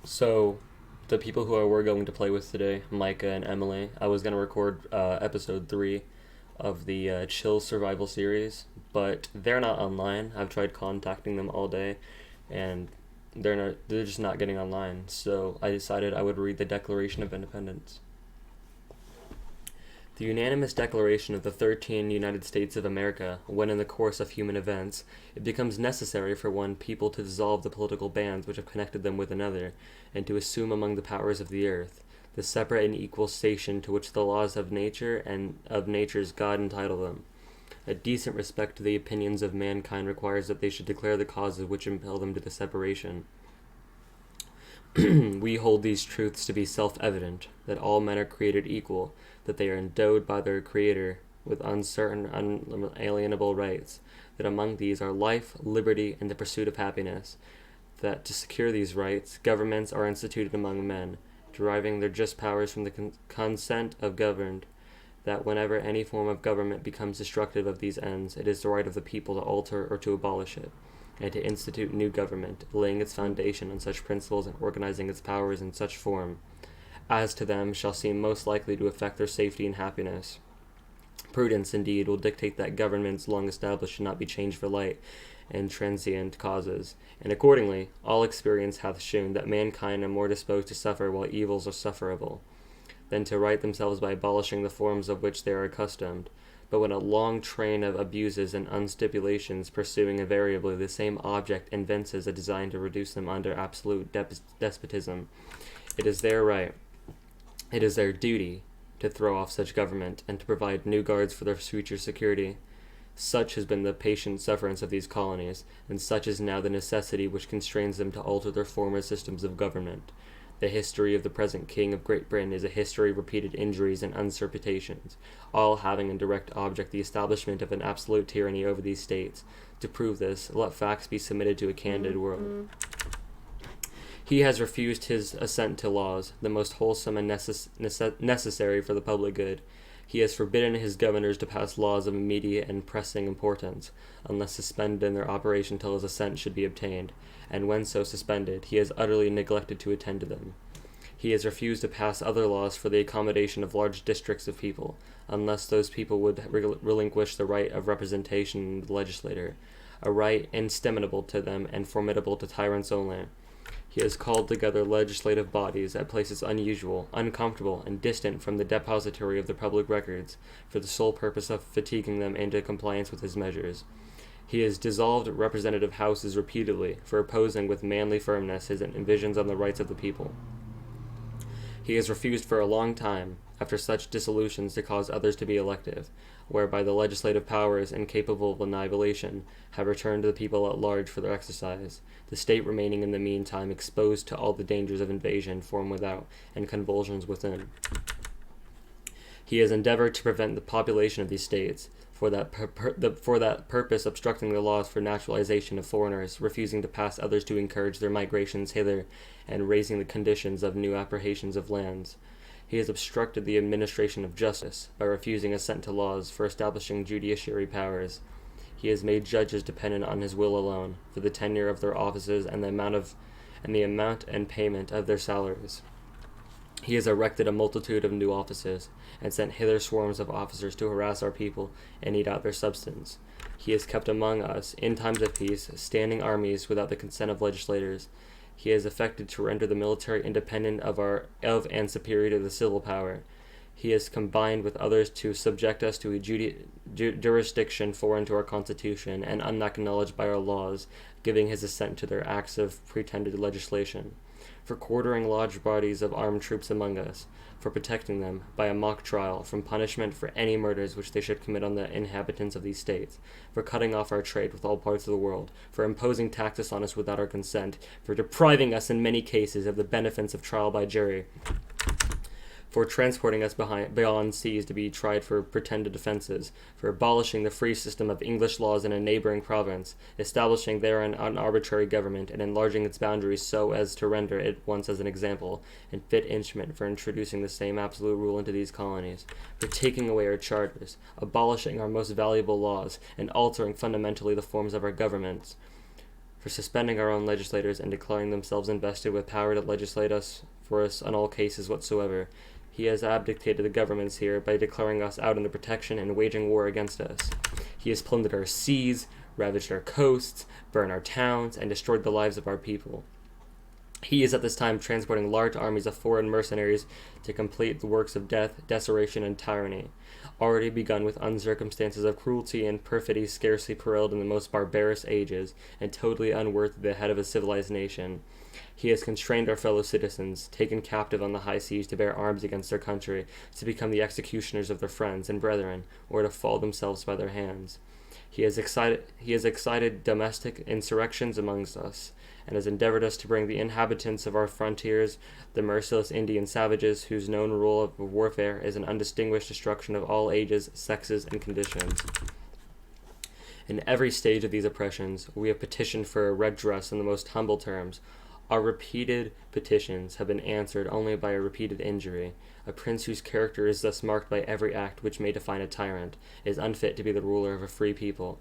So, the people who I were going to play with today, Micah and Emily, I was going to record episode 3 of the Chill Survival series, but they're not online. I've tried contacting them all day, and they're just not getting online. So, I decided I would read the Declaration of Independence. The unanimous declaration of the 13 United States of America, when in the course of human events it becomes necessary for one people to dissolve the political bands which have connected them with another, and to assume among the powers of the earth the separate and equal station to which the laws of nature and of nature's God entitle them. A decent respect to the opinions of mankind requires that they should declare the causes which impel them to the separation. We hold these truths to be self-evident, that all men are created equal, that they are endowed by their Creator with uncertain, unalienable rights, that among these are life, liberty, and the pursuit of happiness, that to secure these rights, governments are instituted among men, deriving their just powers from the consent of governed, that whenever any form of government becomes destructive of these ends, it is the right of the people to alter or to abolish it, and to institute new government, laying its foundation on such principles and organizing its powers in such form as to them shall seem most likely to affect their safety and happiness. Prudence, indeed, will dictate that governments long established should not be changed for light and transient causes, and accordingly, all experience hath shewn that mankind are more disposed to suffer while evils are sufferable, than to right themselves by abolishing the forms of which they are accustomed. But when a long train of abuses and unstipulations pursuing invariably the same object evinces a design to reduce them under absolute despotism, it is their right, it is their duty, to throw off such government, and to provide new guards for their future security. Such has been the patient sufferance of these colonies, and such is now the necessity which constrains them to alter their former systems of government. The history of the present King of Great Britain is a history of repeated injuries and usurpations, all having in direct object the establishment of an absolute tyranny over these states. To prove this, let facts be submitted to a candid world. He has refused his assent to laws, the most wholesome and necessary for the public good. He has forbidden his governors to pass laws of immediate and pressing importance, unless suspended in their operation till his assent should be obtained, and when so suspended, he has utterly neglected to attend to them. He has refused to pass other laws for the accommodation of large districts of people, unless those people would relinquish the right of representation in the legislature, a right instimatable to them and formidable to tyrants only. He has called together legislative bodies at places unusual, uncomfortable, and distant from the depository of the public records, for the sole purpose of fatiguing them into compliance with his measures. He has dissolved representative houses repeatedly for opposing with manly firmness his visions on the rights of the people. He has refused for a long time, after such dissolutions, to cause others to be elective, whereby the legislative powers, incapable of annihilation, have returned to the people at large for their exercise, the state remaining in the meantime exposed to all the dangers of invasion from without and convulsions within. He has endeavored to prevent the population of these states, for that purpose obstructing the laws for naturalization of foreigners, refusing to pass others to encourage their migrations hither, and raising the conditions of new apprehensions of lands. He has obstructed the administration of justice by refusing assent to laws for establishing judiciary powers. He has made judges dependent on his will alone for the tenure of their offices and the amount and payment of their salaries. He has erected a multitude of new offices, and sent hither swarms of officers to harass our people and eat out their substance. He has kept among us, in times of peace, standing armies without the consent of legislators. He has effected to render the military independent of and superior to the civil power. He has combined with others to subject us to a jurisdiction foreign to our Constitution and unacknowledged by our laws, giving his assent to their acts of pretended legislation, for quartering large bodies of armed troops among us, for protecting them, by a mock trial, from punishment for any murders which they should commit on the inhabitants of these states, for cutting off our trade with all parts of the world, for imposing taxes on us without our consent, for depriving us in many cases of the benefits of trial by jury, for transporting us beyond seas to be tried for pretended offenses, for abolishing the free system of English laws in a neighboring province, establishing there an arbitrary government, and enlarging its boundaries so as to render it once as an example and fit instrument for introducing the same absolute rule into these colonies, for taking away our charters, abolishing our most valuable laws, and altering fundamentally the forms of our governments, for suspending our own legislators and declaring themselves invested with power to legislate for us on all cases whatsoever. He has abdicated the governments here by declaring us out in the protection and waging war against us. He has plundered our seas, ravaged our coasts, burned our towns, and destroyed the lives of our people. He is at this time transporting large armies of foreign mercenaries to complete the works of death, desolation, and tyranny, already begun with uncircumstances of cruelty and perfidy scarcely paralleled in the most barbarous ages, and totally unworthy the head of a civilized nation. He has constrained our fellow citizens, taken captive on the high seas to bear arms against their country, to become the executioners of their friends and brethren, or to fall themselves by their hands. He has excited domestic insurrections amongst us, and has endeavored us to bring the inhabitants of our frontiers, the merciless Indian savages, whose known rule of warfare is an undistinguished destruction of all ages, sexes, and conditions. In every stage of these oppressions, we have petitioned for a redress in the most humble terms. Our repeated petitions have been answered only by a repeated injury. A prince whose character is thus marked by every act which may define a tyrant is unfit to be the ruler of a free people.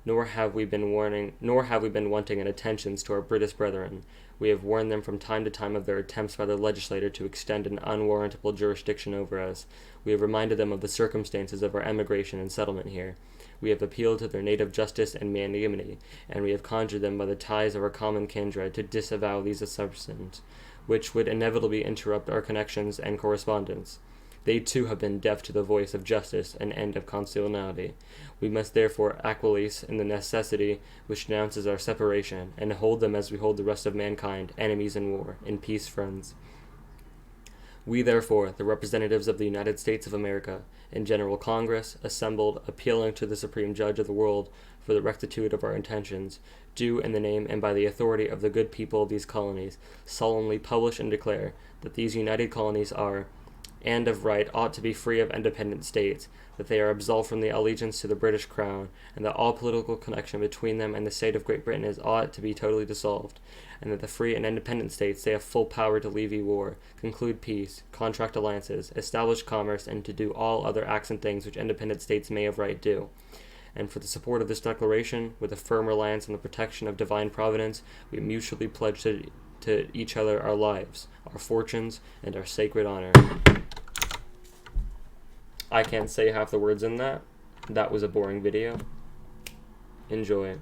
Nor have we been wanting in attentions to our British brethren. We have warned them from time to time of their attempts by their legislator to extend an unwarrantable jurisdiction over us. We have reminded them of the circumstances of our emigration and settlement here. We have appealed to their native justice and magnanimity, and we have conjured them by the ties of our common kindred to disavow these assumptions, which would inevitably interrupt our connections and correspondence. They too have been deaf to the voice of justice and end of constitutionality. We must therefore acquiesce in the necessity which denounces our separation, and hold them as we hold the rest of mankind, enemies in war, in peace friends. We therefore, the representatives of the United States of America, in General Congress, assembled, appealing to the Supreme Judge of the world for the rectitude of our intentions, do, in the name and by the authority of the good people of these colonies, solemnly publish and declare that these united colonies are, and of right ought to be free of independent states, that they are absolved from the allegiance to the British Crown, and that all political connection between them and the state of Great Britain ought to be totally dissolved, and that the free and independent states they have full power to levy war, conclude peace, contract alliances, establish commerce, and to do all other acts and things which independent states may of right do. And for the support of this declaration, with a firm reliance on the protection of divine providence, we mutually pledge to each other our lives, our fortunes, and our sacred honor. I can't say half the words in that. That was a boring video. Enjoy.